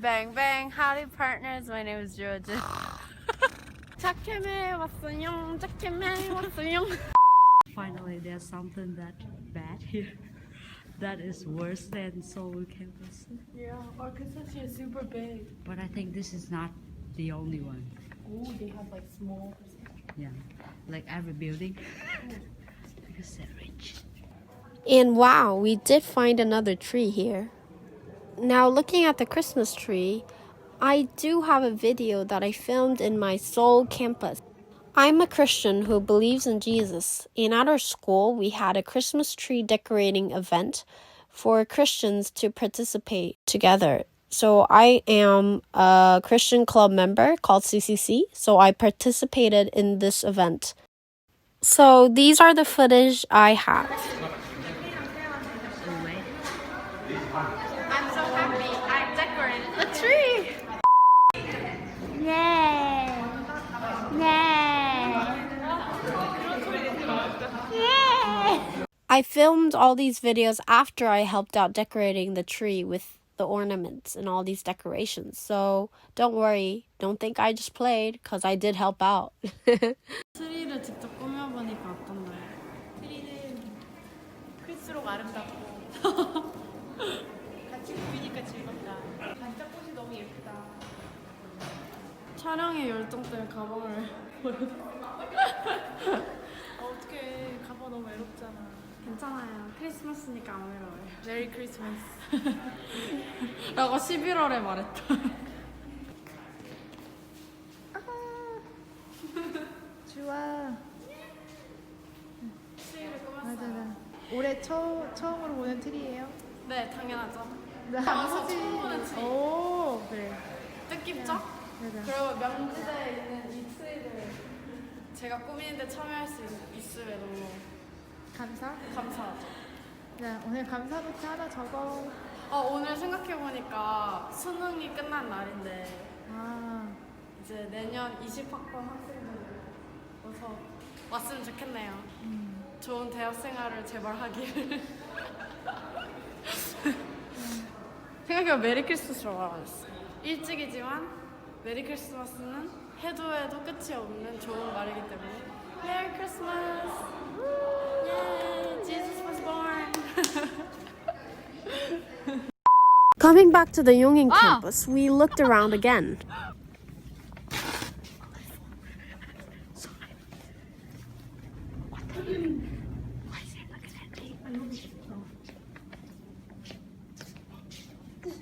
Bang bang, howdy partners. My name is Juajin. 자켓에 왔어요. 자켓에 왔어요. Finally, there's something that bad here. That is worse than Seoul campus. Yeah, our concession is super big. But I think this is not the only one. Oh, they have like small. Yeah, like every building. Because they're rich. And wow, we did find another tree here. Now looking at the Christmas tree, I do have a video that I filmed in my Seoul campus. I'm a Christian who believes in Jesus, and at our school we had a Christmas tree decorating event for Christians to participate together. So I am a Christian club member called CCC, so I participated in this event. So these are the footage I have. I'm so happy. I decorated the tree. Yay! Yay! I filmed all these videos after I helped out decorating the tree with the ornaments and all these decorations. So don't worry, don't think I just played, because I did help out. 트리를 직접 꾸며보니까 어떤가요? 트리는 클수록 아름답고 같이 보이니까 즐겁다. 반짝꽃이 너무 예쁘다. 촬영의 열정 때문에 가방을 버렸어. 어떡해, 가방 너무 외롭잖아. 괜찮아요. 크리스마스니까 안 외로워요. 메리 크리스마스. 라고 11월에 말했다. 주아. 트리를 꾸몄어요. 맞아. 올해 처음으로 보는 트리예요? 네, 당연하죠. 와서 처음 보는 트리. 오, 그래. 뜻깊죠? 맞아. 그리고 명지대에 있는 이 트리를 제가 꾸미는데 참여할 수 있음에 너무 감사하죠. 네, 오늘 감사 노트 하나 적어. 오늘 생각해보니까 수능이 끝난 날인데 이제 내년 20학번 학생들 어서 왔으면 좋겠네요. 좋은 대학 생활을 제발 하길. 생각해보면 메리 크리스마스라고 말했어. 일찍이지만 메리 크리스마스는 해도 끝이 없는 좋은 말이기 때문에 메리 크리스마스! Yay! Jesus was born! Coming back to the Yongin campus, we looked around again.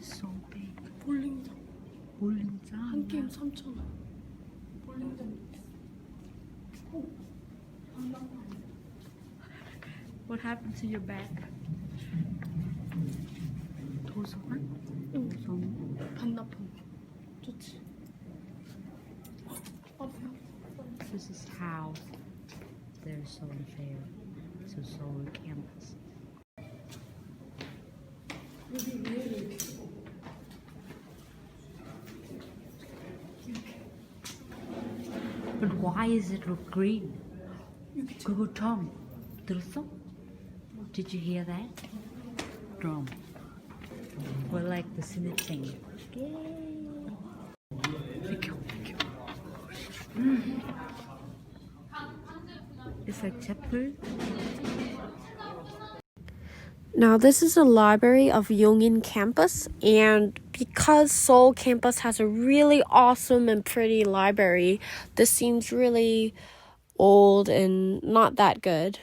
So big. 볼링장 볼링장. 한 게임 3,000원. 볼링장. What happened to your bag? 도서관? 도서관? 반납한 좋지. 뭐야? This is how they're so unfair to Seoul campus. But why is it look green? 그거 drum 들었어? Did you hear that? Drum. Or like the snitching. It's like chapel. Now this is a library of Yongin campus, and because Seoul campus has a really awesome and pretty library, this seems really old and not that good.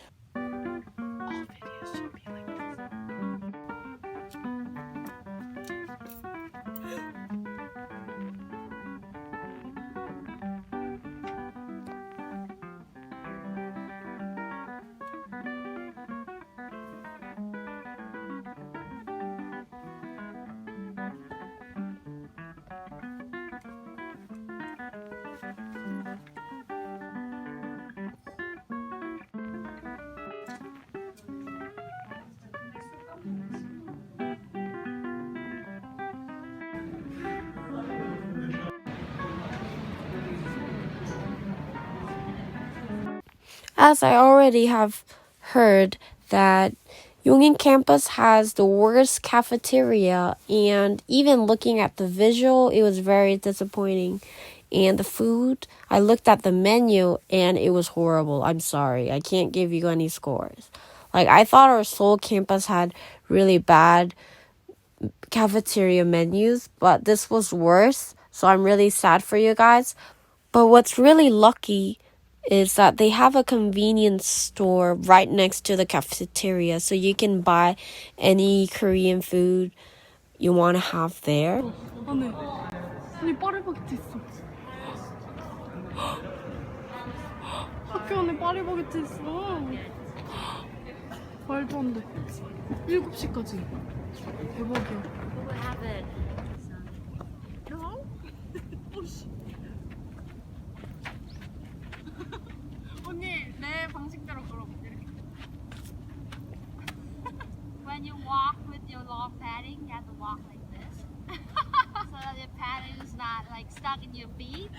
As I already have heard that Yongin campus has the worst cafeteria, and even looking at the visual, it was very disappointing. And the food, I looked at the menu and it was horrible. I'm sorry, I can't give you any scores. Like, I thought our Seoul campus had really bad cafeteria menus, but this was worse. So I'm really sad for you guys. But what's really lucky is that they have a convenience store right next to the cafeteria, so you can buy any Korean food you want to have there. 안에 아니 파리바게트 있어. 학교 안에 파리바게트 있어. 말도 안 돼. 7시까지. 대박이야. 언니 내 방식대로 걸어볼게. When you walk with your long padding, you have to walk like this. So that your padding is not like stuck in your feet